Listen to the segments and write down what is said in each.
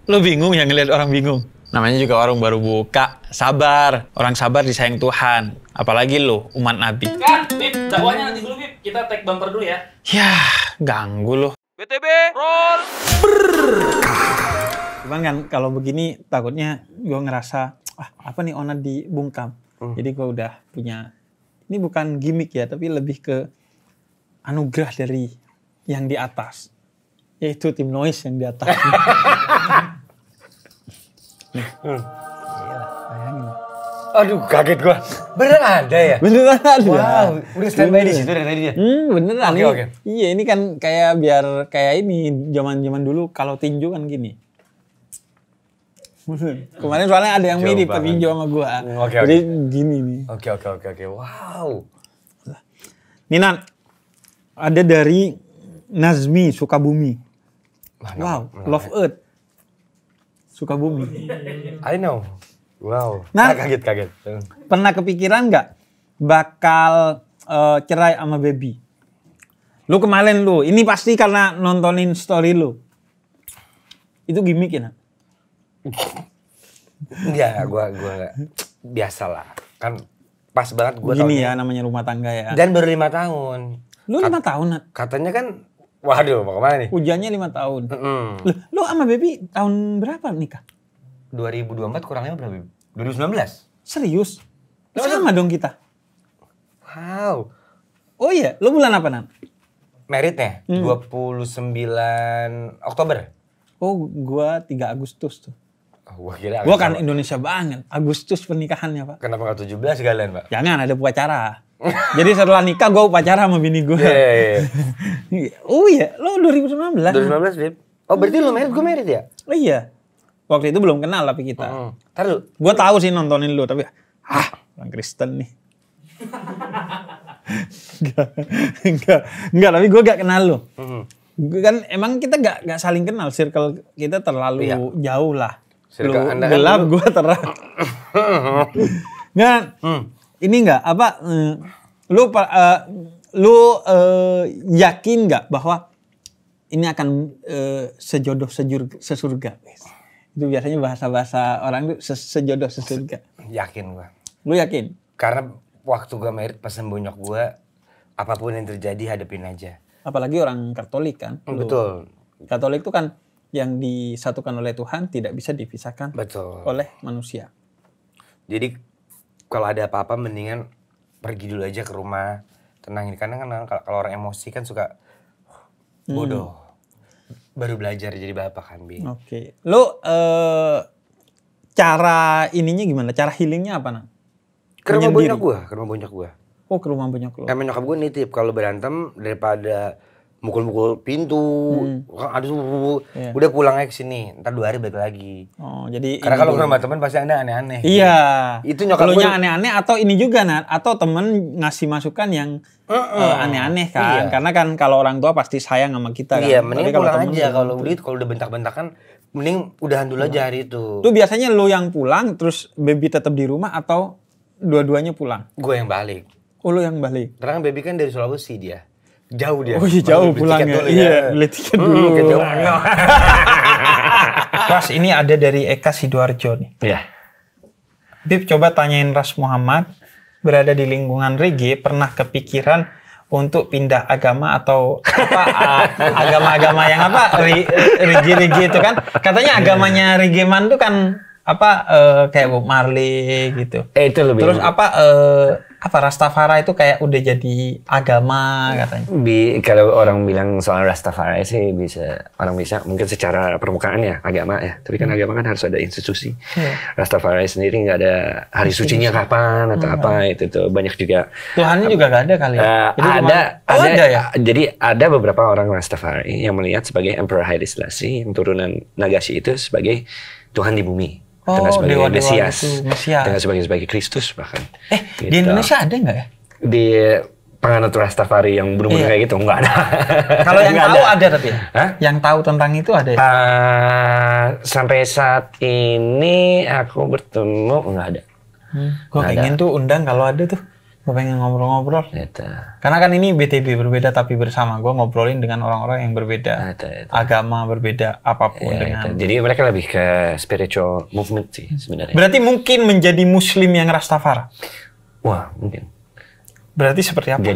Lu bingung ya ngeliat orang bingung? Namanya juga warung baru buka. Sabar. Orang sabar disayang Tuhan. Apalagi lu, umat Nabi. Kan, Bib, dakwahnya nanti dulu, Bib. Kita take bumper dulu ya. Yah, ganggu lu. BTB, roll! Cuman kan kalau begini takutnya gue ngerasa, apa nih Onat dibungkam. Jadi gue udah punya, ini bukan gimmick ya, tapi lebih ke anugerah dari yang di atas. Yaitu tim noise yang di atas. Gila, bayangin. Aduh, kaget gua. Beneran ada ya? Beneran ada. Wow, udah standby di situ dari tadi dia. Beneran. Oke. Iya, ini kan kayak biar kayak ini zaman dulu kalau tinju kan gini. Kemarin soalnya ada yang mirip tinju sama gua. Oke. Jadi gini nih. Oke. Wow. Nih Nan, ada dari Nazmi Sukabumi. Wow, Love Earth Sukabumi. I know. Wow. Nah, Kaget. Pernah kepikiran nggak bakal cerai sama baby? Lu kemarin ini pasti karena nontonin story lu. Itu gimmick ya, Nan? Enggak, gua biasalah. Kan pas banget gua gini ya namanya rumah tangga ya. Dan baru 5 tahun. Lu 5 tahun, Nat? Katanya kan, waduh, mau kemana nih? Ujiannya 5 tahun. Lu sama baby tahun berapa nikah? 2024 kurang 5 berapa? 2019? Serius? Sama dong kita. Wow. Oh iya, lu bulan apa, Nan? Meritnya 29 Oktober. Oh, gua 3 Agustus tuh. Oh, Gua kan Indonesia banget. Agustus pernikahannya, Pak. Kenapa nggak 17 sekalian, Pak? Jangan, ada upacara. Jadi setelah nikah gua upacara sama bini gua. Iya. Oh iya, lo 2019. 2019, Bib. Oh, berarti lu merit, gue merit ya? Oh iya. Waktu itu belum kenal tapi kita. Ntar lu. Gua tahu sih nontonin lu tapi orang Kristen nih. Enggak, tapi gua gak kenal lu. Kan emang kita gak saling kenal, circle kita terlalu jauh lah. Circle lu Anda gelap, kan gua terang. Nggak, ini nggak apa? Lu yakin nggak bahwa ini akan sejodoh sesurga? Itu biasanya bahasa orang itu sejodoh sesurga. Yakin gua. Lu yakin? Karena waktu gua merit pesan bonyok gua, apapun yang terjadi hadapin aja. Apalagi orang Katolik kan. Betul. Katolik itu kan yang disatukan oleh Tuhan tidak bisa dipisahkan oleh manusia. Jadi kalau ada apa-apa mendingan pergi dulu aja ke rumah, tenangin. Karena kan kalau orang emosi kan suka bodoh. Baru belajar jadi bapak kan, Bi. Oke. Lu cara ininya gimana? Cara healingnya apa, Nan? Ke rumah bonyok gua. Oh, ke rumah bonyok lu. Emang nyokap gua nitip kalau berantem daripada mukul-mukul pintu, aduh, udah pulang aja ke sini, ntar 2 hari balik lagi. Oh, jadi karena kalau ke rumah teman pasti Anda aneh-aneh. Iya. Itu nyokap gue aneh-aneh atau ini juga, Nat, atau temen ngasih masukan yang aneh-aneh kan. Iya. Karena kan kalau orang tua pasti sayang sama kita kan. Iya, mending pulang aja kalau udah bentak-bentakan, mending udahan dulu aja hari itu. Lu biasanya lu yang pulang terus baby tetap di rumah atau dua-duanya pulang? Gue yang balik. Oh, lu yang balik. Karena baby kan dari Sulawesi dia. Jauh dia. Oh iya, jauh pulangnya. Iya, beli tiket dulu. Ras, ini ada dari Eka Sidoarjo nih. Iya. Bib, coba tanyain Ras Muhammad, berada di lingkungan reggae, pernah kepikiran untuk pindah agama atau apa agama-agama yang apa reggae itu kan? Katanya agamanya reggae man tuh kan apa kayak Bob Marley gitu. Itu lebih. Terus apa Rastafari itu kayak udah jadi agama katanya. Kalau orang bilang soal Rastafari sih orang bisa mungkin secara permukaan ya agama ya. Tapi kan agama kan harus ada institusi. Rastafari sendiri nggak ada hari sucinya kapan atau apa itu tuh banyak juga. Tuhannya juga nggak ada kali ya. Ada ya. Jadi ada beberapa orang Rastafari yang melihat sebagai Emperor Haile Selassie yang turunan Nagashi itu sebagai Tuhan di bumi. Tengah sebagai Mesias, tengah sebagai Kristus bahkan. Gitu. Di Indonesia ada nggak ya? Di penganut Rastafari yang benar-benar kayak gitu nggak ada. Kalau yang tahu ada tapi ya? Yang tahu tentang itu ada ya? Sampai saat ini aku bertemu nggak ada. Gue pengen tuh undang kalau ada tuh. Gue pengen ngobrol-ngobrol. Itu. Karena kan ini BTB berbeda tapi bersama. Gue ngobrolin dengan orang-orang yang berbeda. Itu. Agama berbeda, apapun Ya, dengan. itu. Jadi mereka lebih ke spiritual movement sih sebenarnya. Berarti mungkin menjadi muslim yang Rastafari. Wah, mungkin. Berarti seperti apa?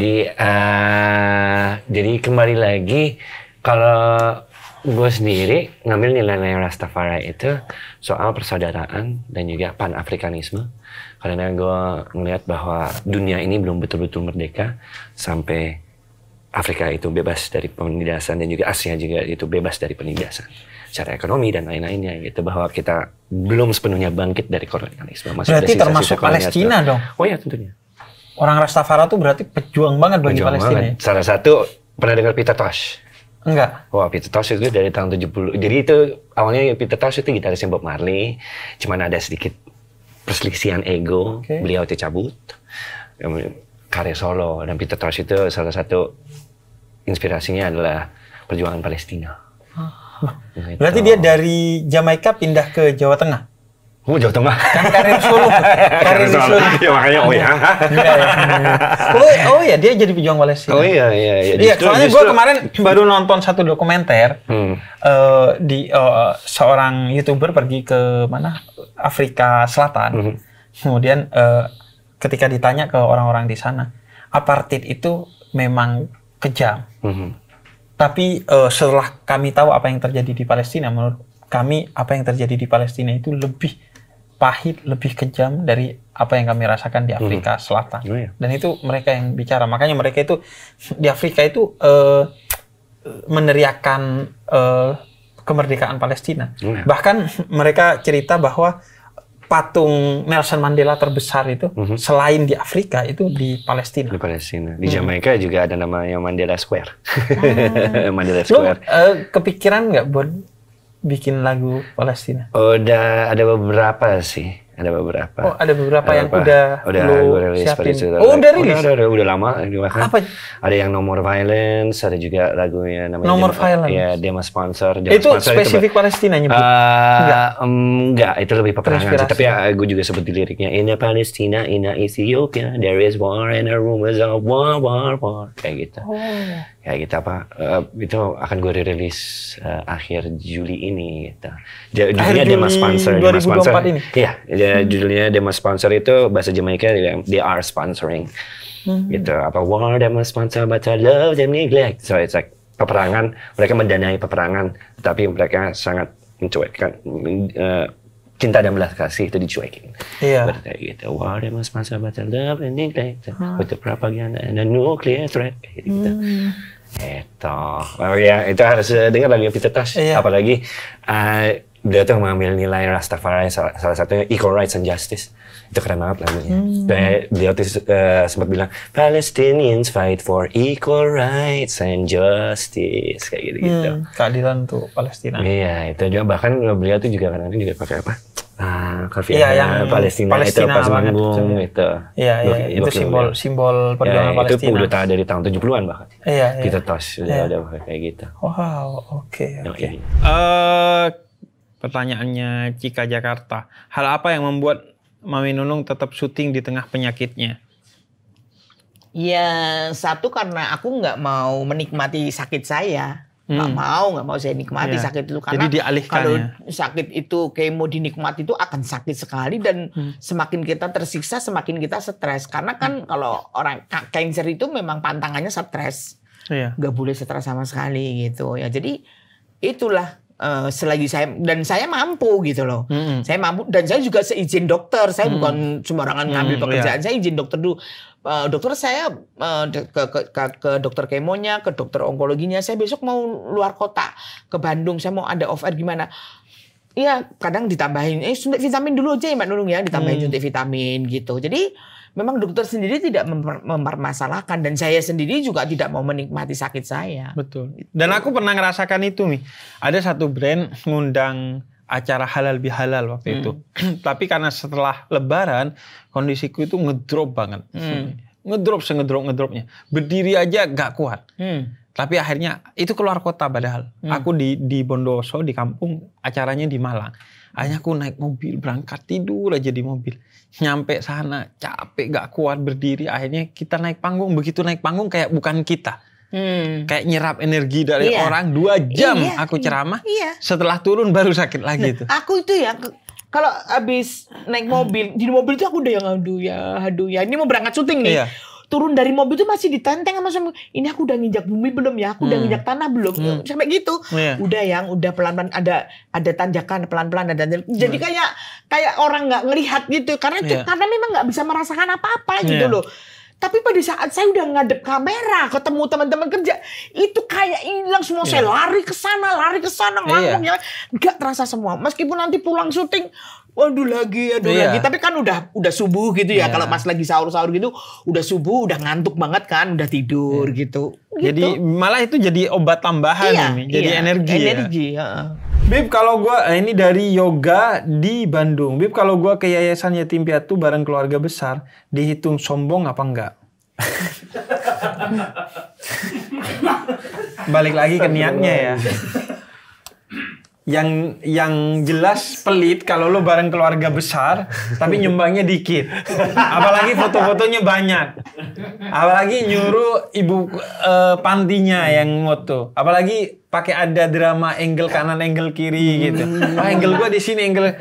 Jadi kembali lagi, kalau gue sendiri ngambil nilai-nilai Rastafari itu soal persaudaraan dan juga pan-Afrikanisme. Karena gue ngelihat bahwa dunia ini belum betul-betul merdeka sampai Afrika itu bebas dari penindasan dan juga Asia juga itu bebas dari penindasan secara ekonomi dan lain-lainnya gitu, bahwa kita belum sepenuhnya bangkit dari kolonialisme. Masih Berarti ada termasuk sisa-sisa kolonialisme. Palestina dong? Oh ya tentunya. Orang Rastafari tuh berarti pejuang banget bagi Pejuang Palestina. banget. Salah satu, pernah dengar Peter Tosh? Enggak. Wah, Peter Tosh itu dari tahun 70. Jadi itu awalnya Peter Tosh itu gitarisnya Bob Marley. Cuman ada sedikit perselisihan ego. Oke. Beliau itu cabut. Karya solo. Dan Peter Tosh itu salah satu inspirasinya adalah perjuangan Palestina. Gitu. Berarti dia dari Jamaika pindah ke Jawa Tengah. Oh, Jawa Tengah. Kan karir Solo. Karir di Solo. Ya makanya oh ya. Enggak ya. Oh ya, dia jadi pejuang Palestina. Oh iya. Iya, soalnya gue kemarin baru nonton satu dokumenter di seorang YouTuber pergi ke mana Afrika Selatan. Kemudian ketika ditanya ke orang-orang di sana, apartheid itu memang kejam. Tapi setelah kami tahu apa yang terjadi di Palestina, menurut kami apa yang terjadi di Palestina itu lebih pahit, lebih kejam dari apa yang kami rasakan di Afrika Selatan. Oh, iya. Dan itu mereka yang bicara. Makanya mereka itu di Afrika itu meneriakan kemerdekaan Palestina. Oh, iya. Bahkan mereka cerita bahwa patung Nelson Mandela terbesar itu selain di Afrika itu di Palestina. Di Palestina. Di Jamaika juga ada namanya Mandela Square. Mandela Lu Square. kepikiran nggak buat bikin lagu Palestina? Udah ada beberapa sih, ada beberapa. Oh, ada beberapa yang udah lu gue rilis pada siapin. itu. Oh, udah rilis? Udah lama. Apa? Ada yang No More Violence, ada juga lagunya namanya No More Violence. Ya, Dema Sponsor. Itu spesifik Palestina nyebut? Enggak, itu lebih peperangan sih. Terinspirasi. Tapi ya, gue juga sebut di liriknya. In Palestina, in Ethiopia, there is war and a rumors of war. Kayak gitu. Kayak gitu apa? Itu akan gue rilis akhir Juli ini. Gitu. Judulnya Dema Sponsor. 2024 ini? Iya, judulnya Dema Sponsor itu bahasa Jamaika they are sponsoring. Gitu. Apa war Dema Sponsor but I love them neglect. So it's like peperangan, mereka mendanai peperangan, tapi mereka sangat mencuekkan cinta dan belas kasih itu dicuekin. Iya. Berarti gitu. War Dema Sponsor but I love them neglect. With the propaganda and the nuclear threat. Kayak gitu. Itu. Oh ya, itu harus dengar lagu Peter Tosh. Iya. Apalagi dia tuh mengambil nilai Rastafari, salah satunya equal rights and justice. Itu keren banget lagunya. Dia tuh sempat bilang Palestinians fight for equal rights and justice kayak gitu-gitu. Keadilan untuk Palestina. Iya, itu juga bahkan beliau tuh juga kadang-kadang juga pakai apa? Iya, yang Palestina itu pas banget, manggung itu. Iya, itu simbol perjuangan Palestina. Itu udah tahu dari tahun 70-an bahkan. Iya. Peter Tosh udah kayak gitu. Wow, oke. Pertanyaannya Cika Jakarta. Hal apa yang membuat Mami Nunung tetap syuting di tengah penyakitnya? Ya, satu karena aku nggak mau menikmati sakit saya. Nggak mau saya nikmati Iya. sakit itu. Karena Jadi dialihkan kalau ya? sakit itu kemo dinikmati itu akan sakit sekali. Dan semakin kita tersiksa, semakin kita stres. Karena kan kalau orang cancer itu memang pantangannya stres. Iya. Nggak boleh stres sama sekali gitu. Ya, jadi itulah. Selagi saya mampu gitu loh. Saya mampu dan saya juga seizin dokter. Saya bukan sembarangan ngambil pekerjaan. Iya. Saya izin dokter dulu. Dokter saya ke dokter kemonya, ke dokter onkologinya. Saya besok mau luar kota ke Bandung. Saya mau ada off air gimana? Iya, kadang ditambahin suntik vitamin dulu aja ya Mbak Nunung ya, ditambahin suntik vitamin gitu. Jadi memang dokter sendiri tidak mempermasalahkan dan saya sendiri juga tidak mau menikmati sakit saya. Betul. Dan aku pernah ngerasakan itu nih. Ada satu brand ngundang acara halal bihalal waktu itu. Tapi karena setelah lebaran kondisiku itu ngedrop banget. Ngedrop sengedrop-ngedropnya. Berdiri aja gak kuat. Tapi akhirnya itu keluar kota padahal. Aku di Bondowoso di kampung, acaranya di Malang. Akhirnya aku naik mobil, berangkat, tidur aja di mobil. Nyampe sana, capek, gak kuat berdiri. Akhirnya kita naik panggung. Begitu naik panggung kayak bukan kita. Kayak nyerap energi dari orang. 2 jam aku ceramah. Setelah turun baru sakit lagi tuh. Aku itu ya, kalau habis naik mobil, di mobil itu aku udah yang aduh ya. Ini mau berangkat syuting nih. Turun dari mobil itu masih ditenteng sama suami. Ini aku udah nginjak bumi belum ya? Aku udah nginjak tanah belum? Sampai gitu. Udah pelan-pelan ada tanjakan pelan-pelan ada. Jadi kayak orang nggak ngelihat gitu karena memang nggak bisa merasakan apa-apa gitu loh. Tapi pada saat saya udah ngadep kamera, ketemu teman-teman kerja, itu kayak hilang semua. Saya lari ke sana, nganggung ya, nggak terasa semua. Meskipun nanti pulang syuting, aduh lagi. Tapi kan udah subuh gitu ya. Kalau pas lagi sahur-sahur gitu, udah subuh, udah ngantuk banget kan, udah tidur gitu. Jadi malah itu jadi obat tambahan ini, jadi energi. Bib, kalau gua ini dari Yoga di Bandung. Bib, kalau gua ke Yayasan Yatim Piatu bareng keluarga besar, dihitung sombong apa enggak? Balik lagi ke niatnya ya. Yang jelas pelit kalau lo bareng keluarga besar tapi nyumbangnya dikit. Apalagi foto-fotonya banyak. Apalagi nyuruh ibu pantinya yang moto. Apalagi pakai ada drama angle kanan angle kiri gitu. Angle gua di sini angle,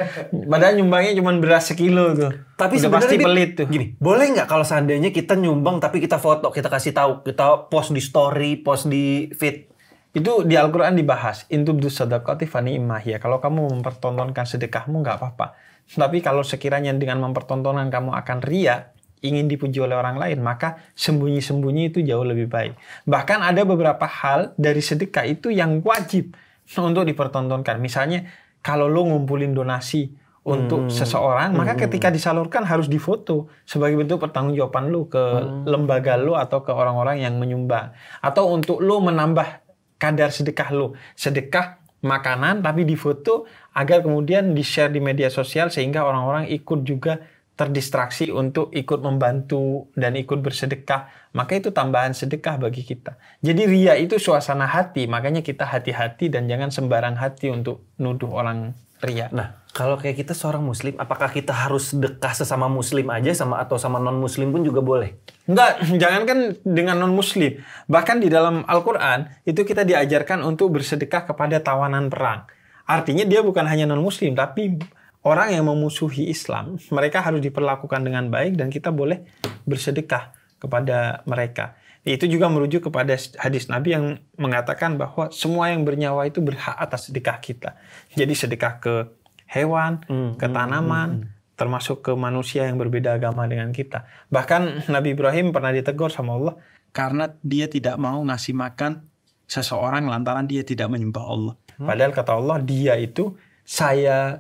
padahal nyumbangnya cuma beras sekilo tuh. Tapi udah pasti pelit tuh. Gini, boleh nggak kalau seandainya kita nyumbang tapi kita foto, kita kasih tahu, kita post di story, post di feed? Itu di Al-Quran dibahas. Intubdus shadaqati fani'imah ya. Kalau kamu mempertontonkan sedekahmu nggak apa-apa. Tapi kalau sekiranya dengan mempertontonkan kamu akan ria, ingin dipuji oleh orang lain, maka sembunyi-sembunyi itu jauh lebih baik. Bahkan ada beberapa hal dari sedekah itu yang wajib untuk dipertontonkan. Misalnya kalau lo ngumpulin donasi untuk seseorang, maka ketika disalurkan harus difoto sebagai bentuk pertanggungjawaban lo ke lembaga lo atau ke orang-orang yang menyumbang. Atau untuk lo menambah kadar sedekah lo, sedekah makanan tapi difoto agar kemudian di-share di media sosial sehingga orang-orang ikut juga terdistraksi untuk ikut membantu dan ikut bersedekah. Maka itu tambahan sedekah bagi kita. Jadi ria itu suasana hati, makanya kita hati-hati dan jangan sembarang hati untuk nuduh orang ria. Nah, kalau kayak kita seorang muslim, apakah kita harus sedekah sesama muslim aja atau sama non-muslim pun juga boleh? Enggak, jangankan dengan non-muslim. Bahkan di dalam Al-Quran, itu kita diajarkan untuk bersedekah kepada tawanan perang. Artinya dia bukan hanya non-muslim, tapi orang yang memusuhi Islam. Mereka harus diperlakukan dengan baik dan kita boleh bersedekah kepada mereka. Itu juga merujuk kepada hadis Nabi yang mengatakan bahwa semua yang bernyawa itu berhak atas sedekah kita. Jadi sedekah ke hewan, ke tanaman, termasuk ke manusia yang berbeda agama dengan kita. Bahkan Nabi Ibrahim pernah ditegur sama Allah karena dia tidak mau ngasih makan seseorang lantaran dia tidak menyembah Allah. Padahal kata Allah, dia itu saya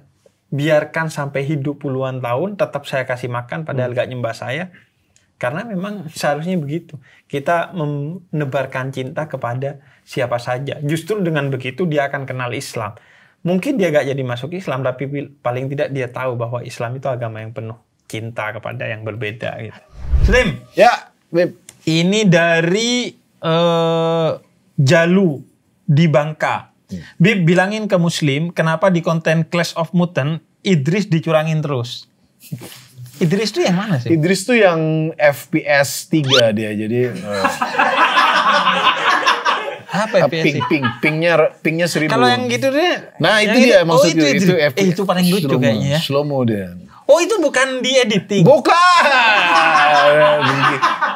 biarkan sampai hidup puluhan tahun, tetap saya kasih makan padahal gak nyembah saya. Karena memang seharusnya begitu. Kita menebarkan cinta kepada siapa saja. Justru dengan begitu dia akan kenal Islam. Mungkin dia gak jadi masuk Islam, tapi paling tidak dia tahu bahwa Islam itu agama yang penuh cinta kepada yang berbeda. Gitu. Slim. Ya, Beb. Ini dari Jalu di Bangka. Bib bilangin ke Muslim, kenapa di konten Clash of Mutant Idris dicurangin terus? Idris tuh yang mana sih? Idris tuh yang FPS 3 dia, jadi apa FPS? Pingnya 1000. Kalau yang gitu deh. Nah, itu dia maksudnya itu FPS. Itu paling lucu kayaknya ya. Slow mo dia. Oh, itu bukan di editing. Bukan.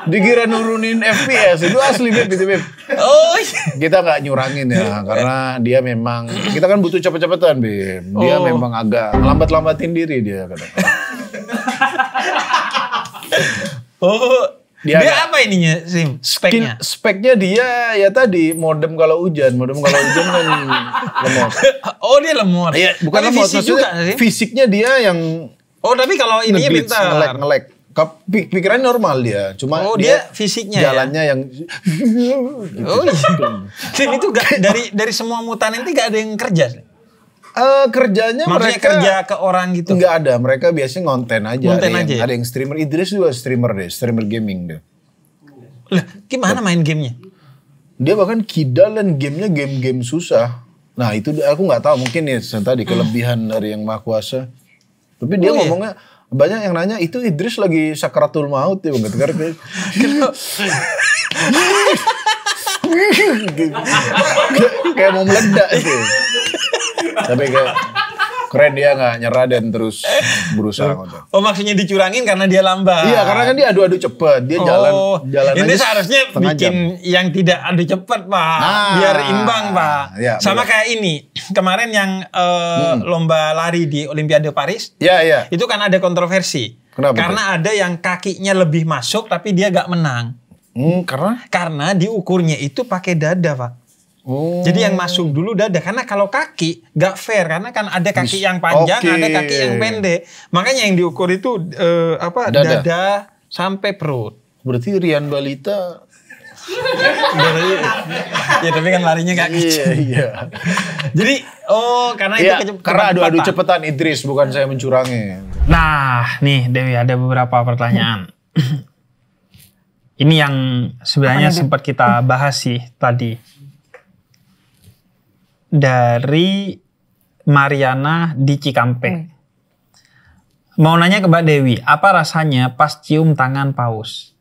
Dikira nurunin FPS, itu asli Beb, itu Beb. Oh, kita nggak nyurangin ya, karena dia memang kita kan butuh cepet-cepetan Beb. Dia memang agak lambat-lambatin diri dia kadang-kadang. Dia apa ininya Sim? Speknya? Speknya dia ya tadi modem kalau hujan kan lemot. Oh, dia lemot. Iya, bukan lemot, juga sih. Fisiknya dia yang tapi kalau ininya pintar. Ngelek. Pikirannya normal dia, cuma dia fisiknya jalannya ya? yang Sim, itu dari semua mutan itu gak ada yang kerja. Kerjanya maksudnya mereka kerja ke orang gitu. Nggak ada, mereka biasanya ngonten aja. Ya? Ada yang streamer. Idris juga streamer gaming dia. Lah, gimana main gamenya? Dia bahkan kidal dan gamenya game susah. Nah itu aku nggak tahu, mungkin ya tadi kelebihan dari yang Maha Kuasa. Tapi dia ngomongnya banyak yang nanya itu Idris lagi sakratul maut ya Bang. Kayak mau meledak itu. Tapi kayak keren, dia nggak nyerah dan terus berusaha. Oh maksudnya dicurangin karena dia lambat. Iya karena kan dia adu-adu cepet, dia jalan ini aja seharusnya bikin yang tidak adu cepet Pak, biar imbang Pak. Ya, sama kayak ini kemarin yang lomba lari di Olimpiade Paris. Iya. Itu kan ada kontroversi. Kenapa karena ada yang kakinya lebih masuk tapi dia gak menang. Karena diukurnya itu pakai dada Pak. Jadi yang masuk dulu dada, karena kalau kaki gak fair, karena kan ada kaki yang panjang, ada kaki yang pendek. Makanya yang diukur itu dada sampai perut. Berarti Rian Balita. Ya tapi kan larinya gak kecil. Iya. Jadi karena itu karena adu-adu cepetan Idris, bukan saya mencurangi. Nah nih Dewi, ada beberapa pertanyaan. Ini yang sebenarnya sempat kita bahas sih tadi. Dari Mariana di Cikampek. Mau nanya ke Mbak Dewi, apa rasanya pas cium tangan paus?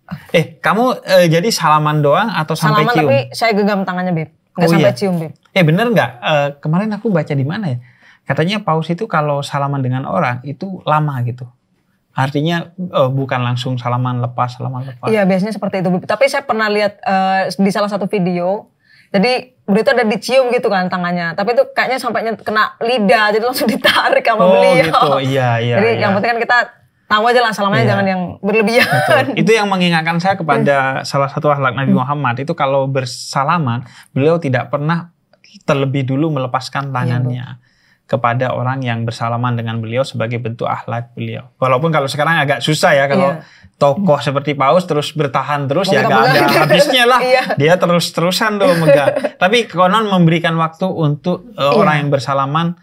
Kamu jadi salaman doang atau sampai cium? Tapi saya genggam tangannya Beb, nggak sampai cium Beb. Bener nggak? Kemarin aku baca di mana ya? Katanya paus itu kalau salaman dengan orang itu lama gitu. Artinya bukan langsung salaman lepas. Iya biasanya seperti itu Beb. Tapi saya pernah lihat di salah satu video. Jadi itu ada dicium gitu kan tangannya, tapi itu kayaknya sampai kena lidah, jadi langsung ditarik sama beliau. Gitu, iya. Jadi yang penting kan kita tahu aja lah salamannya jangan yang berlebihan. Betul. Itu yang mengingatkan saya kepada salah satu akhlak Nabi Muhammad, itu kalau bersalaman, beliau tidak pernah terlebih dulu melepaskan tangannya kepada orang yang bersalaman dengan beliau sebagai bentuk akhlak beliau. Walaupun kalau sekarang agak susah ya, kalau tokoh seperti paus terus bertahan terus ya gak ada habisnya lah. Dia terus-terusan tuh megang. Tapi konon memberikan waktu untuk orang yang bersalaman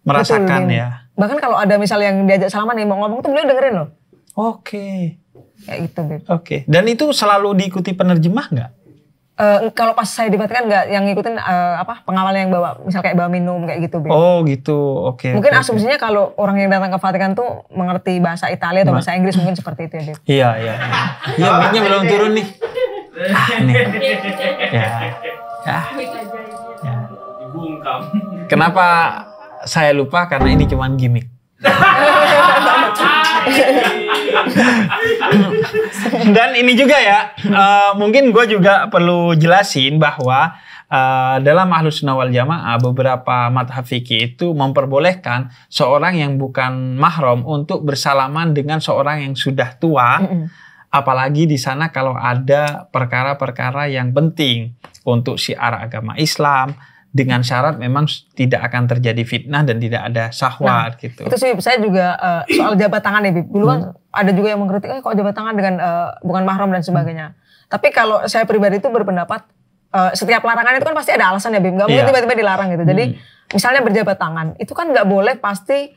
merasakan. Betul, ya. Bahkan kalau ada misalnya yang diajak salaman nih mau ngomong tuh beliau dengerin loh. Oke. Kayak gitu Beb. Oke. Dan itu selalu diikuti penerjemah nggak? Kalau pas saya di Vatikan nggak yang ngikutin pengawal yang bawa, misal kayak bawa minum kayak gitu. Beb. Oh gitu, oke. Mungkin asumsinya kalau orang yang datang ke Vatikan tuh mengerti bahasa Italia atau bahasa Inggris mungkin seperti itu ya Beb. Iya. Iya, mic-nya belum turun nih. Nih. Ya. Dibungkam. Kenapa saya lupa? Karena ini cuman gimmick. Dan ini juga ya, mungkin gue juga perlu jelasin bahwa dalam Ahlus Sunnah wal Jamaah beberapa madhab fikih itu memperbolehkan seorang yang bukan mahram untuk bersalaman dengan seorang yang sudah tua, apalagi di sana kalau ada perkara-perkara yang penting untuk syiar agama Islam. Dengan syarat memang tidak akan terjadi fitnah dan tidak ada syahwat gitu. Itu sih saya juga soal jabat tangan ya Bib. Dulu kan ada juga yang mengkritik kok jabat tangan dengan bukan mahram dan sebagainya. Tapi kalau saya pribadi itu berpendapat setiap larangan itu kan pasti ada alasan ya Bib. Gak mungkin tiba-tiba dilarang gitu. Jadi misalnya berjabat tangan itu kan gak boleh pasti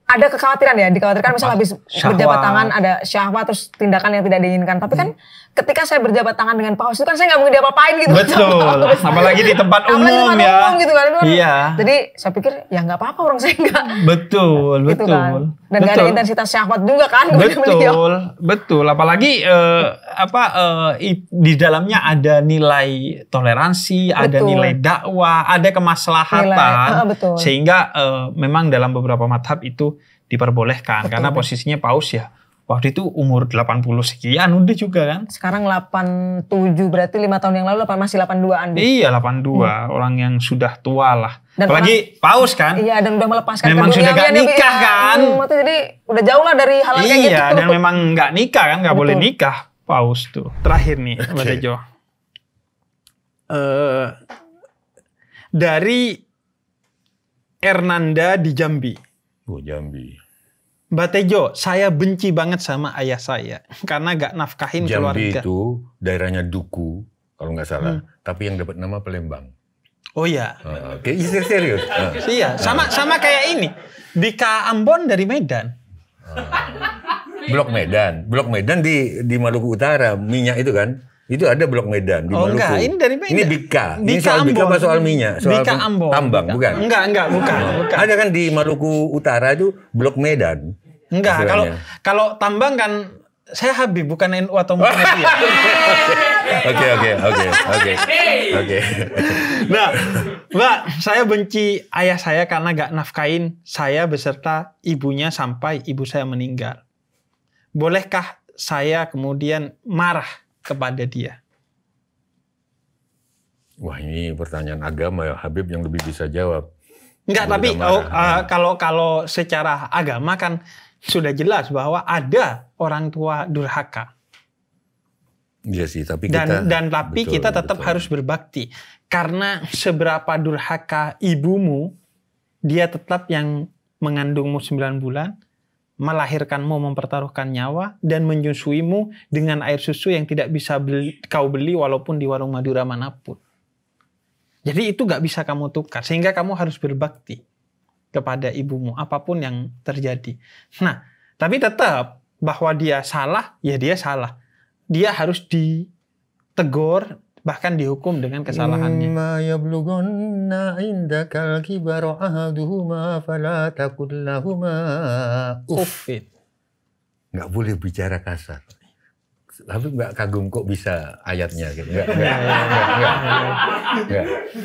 ada kekhawatiran ya, dikhawatirkan misal habis berjabat tangan ada syahwat terus tindakan yang tidak diinginkan. Tapi kan ketika saya berjabat tangan dengan paus itu kan saya nggak mungkin diapa-apain gitu. Betul. Apalagi di tempat umum ya. Umum gitu kan. Iya. Jadi saya pikir ya nggak apa-apa orang saya nggak. Betul. Gitu kan. Dan nggak ada intensitas syahwat juga kan. Betul. Apalagi di dalamnya ada nilai toleransi, ada nilai dakwah, ada kemaslahatan. Sehingga memang dalam beberapa madhab itu diperbolehkan. Karena posisinya paus ya. Waktu itu umur 80 sekian udah juga kan. Sekarang 87 berarti 5 tahun yang lalu masih 82-an. Iya 82, orang yang sudah tua lah. Dan apalagi paus kan. Iya dan udah melepaskan memang sudah gak nikah kan. Jadi udah jauh lah dari hal kayak gitu. Iya dan memang gak nikah kan, gak boleh nikah paus tuh. Terakhir nih Mbak Tejo. Dari Hernanda di Jambi. Oh Jambi. Mbak Tejo, saya benci banget sama ayah saya karena gak nafkahin keluarga. Jambi itu daerahnya Duku, kalau nggak salah. Tapi yang dapat nama Palembang. Oh iya. Oke, serius. Iya, sama kayak ini. Dika Ambon dari Medan. Blok Medan di Maluku Utara, minyak itu kan? Itu ada Blok Medan di Oh Maluku. enggak, ini dari Medan. Ini Bika. Ini Bika soal Bika Ambon. apa soal minyak? Soal Bika Ambon. tambang, Bika. bukan? Enggak, bukan. Ada kan di Maluku Utara itu Blok Medan. Enggak, istilahnya. kalau tambang kan saya Habib bukan NU atau Muhammadiyah. Oke. Nah, Mbak, saya benci ayah saya karena gak nafkain saya beserta ibunya sampai ibu saya meninggal. Bolehkah saya kemudian marah kepada dia? Wah, ini pertanyaan agama ya, Habib yang lebih bisa jawab. Enggak, Boleh tapi marah. kalau secara agama kan sudah jelas bahwa ada orang tua durhaka. Iya sih, tapi Tapi betul, kita tetap betul. harus berbakti. Karena seberapa durhaka ibumu, dia tetap yang mengandungmu 9 bulan, melahirkanmu, mempertaruhkan nyawa, dan menyusuimu dengan air susu yang tidak bisa kau beli walaupun di warung Madura manapun. Jadi itu gak bisa kamu tukar, sehingga kamu harus berbakti kepada ibumu, apapun yang terjadi. Nah, tapi tetap bahwa dia salah, ya dia salah. Dia harus ditegur, bahkan dihukum dengan kesalahannya. Imma yablughanna indakal kibaru ahaduhuma fala taqul lahuma Uffin. Nggak boleh bicara kasar. Tapi nggak kagum kok bisa ayatnya gitu. Nggak.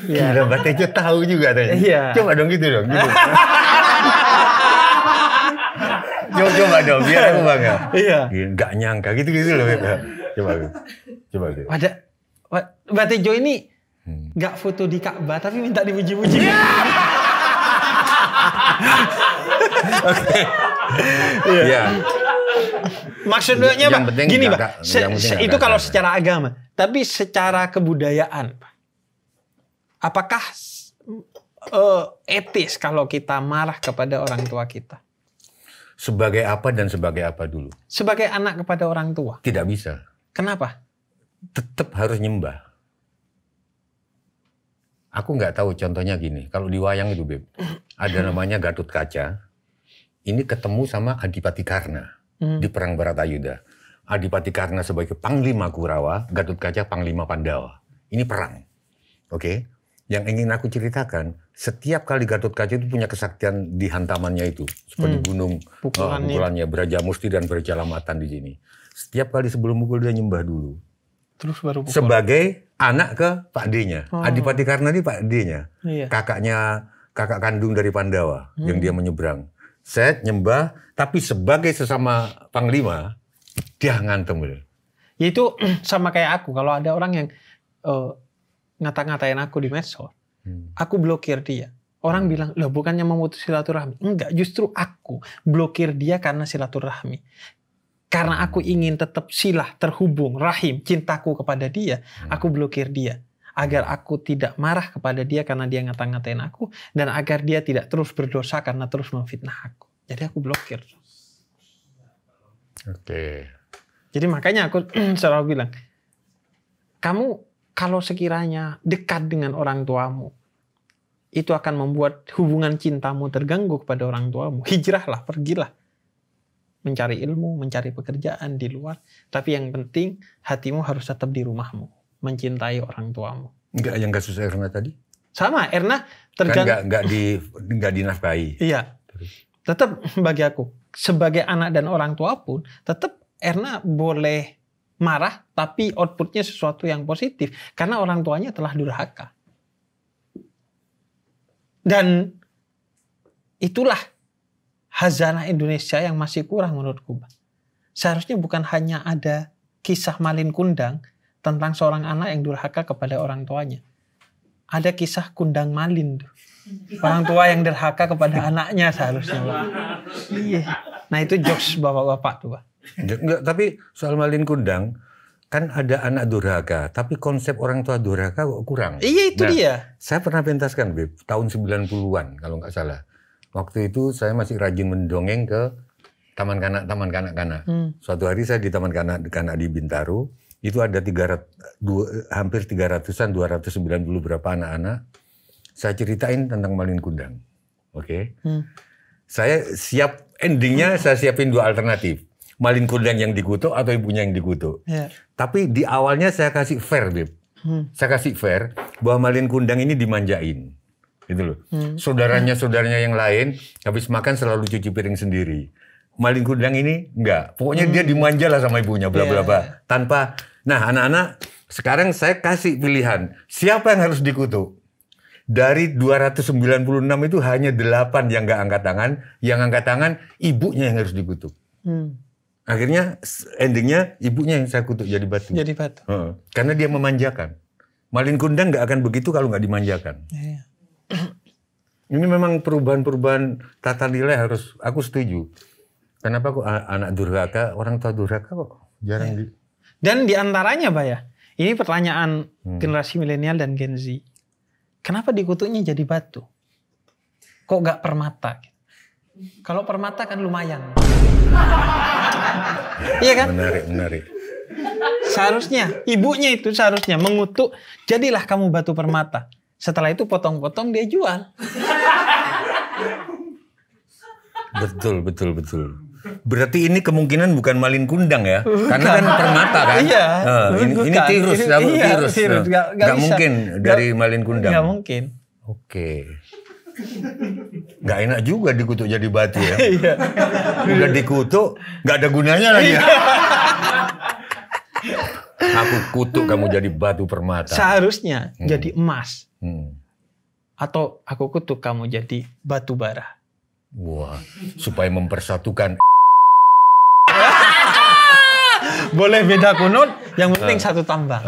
Gila, Mbak Tejo tahu juga tanya. Iya. Coba dong gitu dong. Gitu. Coba dong, biar aku bangga. Iya. Nggak nyangka gitu-gitu loh. Coba. Mbak Tejo ini nggak foto di Ka'bah tapi minta dipuji-puji. Iya. Maksudnya Yang Pak, penting gini nggak- Pak, yang penting nggak itu kalau kasar. secara agama, tapi secara kebudayaan, Pak, apakah etis kalau kita marah kepada orang tua kita? Sebagai apa dan sebagai apa dulu? Sebagai anak kepada orang tua, Tidak bisa. kenapa? Tetap harus nyembah. Aku nggak tahu contohnya gini. Kalau di wayang itu, Beb, ada namanya Gatut Kaca. Ini ketemu sama Adipati Karna di Perang Baratayuda. Adipati Karna sebagai Panglima Kurawa, Gatut Kaca Panglima Pandawa. Ini perang. Oke? Yang ingin aku ceritakan, setiap kali Gatut Kaca itu punya kesaktian di hantamannya itu. Seperti gunung, pukulannya Brajamusti dan Brajalamatan di sini. Setiap kali sebelum mukul dia nyembah dulu. Terus baru pukul. Sebagai anak ke Pak D-nya. Adipati Karna ini Pak D-nya. Iya. Kakak kandung dari Pandawa yang dia menyeberang. Saya nyembah, tapi sebagai sesama panglima, dia ngantem. Itu sama kayak aku. Kalau ada orang yang ngata-ngatain aku di medsos, aku blokir dia. Orang bilang, loh bukannya memutus silaturahmi. Enggak, justru aku blokir dia karena silaturahmi. Karena aku ingin tetap silah, terhubung, rahim, cintaku kepada dia, aku blokir dia. Agar aku tidak marah kepada dia karena dia ngata-ngatain aku, dan agar dia tidak terus berdosa karena terus memfitnah aku. Jadi aku blokir. Oke. Jadi makanya aku selalu bilang, kamu kalau sekiranya dekat dengan orang tuamu, itu akan membuat hubungan cintamu terganggu kepada orang tuamu. Hijrahlah, pergilah. Mencari ilmu, mencari pekerjaan di luar. Tapi yang penting hatimu harus tetap di rumahmu. Mencintai orang tuamu. Enggak yang kasus Erna tadi? Sama, Erna Kan tergantung. enggak dinafkahi. Iya. Tetap bagi aku, sebagai anak dan orang tua pun, tetap Erna boleh marah, tapi outputnya sesuatu yang positif. Karena orang tuanya telah durhaka. Dan itulah hazanah Indonesia yang masih kurang menurutku. Seharusnya bukan hanya ada kisah Malin Kundang tentang seorang anak yang durhaka kepada orang tuanya. Ada kisah Kundang Malin tuh. Orang tua yang durhaka kepada anaknya seharusnya. Iya. Nah itu jokes bapak-bapak tuh, Pak. Enggak, tapi soal Malin Kundang, kan ada anak durhaka, tapi konsep orang tua durhaka kok kurang. Iya itu dia. Saya pernah pentaskan, Beb, tahun 90-an kalau nggak salah. Waktu itu saya masih rajin mendongeng ke taman kanak-kanak. Suatu hari saya di taman kanak-kanak di Bintaro, itu ada hampir 300-an, 290 berapa anak-anak. Saya ceritain tentang Malin Kundang. Oke. Saya siap endingnya, saya siapin 2 alternatif. Malin Kundang yang dikutuk atau ibunya yang dikutuk. Iya. Tapi di awalnya saya kasih fair, Beb. Saya kasih fair bahwa Malin Kundang ini dimanjain. Gitu loh. Saudaranya yang lain habis makan selalu cuci piring sendiri. Malin Kundang ini enggak. Pokoknya dia dimanja lah sama ibunya, bla bla bla. Tanpa. Nah, anak-anak, sekarang saya kasih pilihan. Siapa yang harus dikutuk? Dari 296 itu hanya 8 yang nggak angkat tangan. Yang angkat tangan, ibunya yang harus dikutuk. Akhirnya endingnya ibunya yang saya kutuk jadi batu. Jadi batu. Karena dia memanjakan. Malin Kundang nggak akan begitu kalau nggak dimanjakan. Iya. Ini memang perubahan-perubahan tata nilai harus, aku setuju. Kenapa kok anak durhaka, orang tua durhaka kok jarang di... Dan diantaranya Pak ya, ini pertanyaan generasi milenial dan Gen Z. Kenapa dikutuknya jadi batu? Kok gak permata? Kalau permata kan lumayan. Iya kan? Menarik. Seharusnya, ibunya itu seharusnya mengutuk, jadilah kamu batu permata. Setelah itu potong-potong dia jual. Betul. Berarti ini kemungkinan bukan Malin Kundang ya? Karena kan permata kan? Iya. Ini tirus. Tirus. Gak mungkin dari Malin Kundang. Gak mungkin. Oke. Gak enak juga dikutuk jadi batu ya? Iya. Udah dikutuk, gak ada gunanya lagi. Aku kutuk kamu jadi batu permata. Seharusnya jadi emas. Atau aku kutuk kamu jadi batu bara. Wah, supaya mempersatukan. Boleh beda kunut, yang penting satu tambang.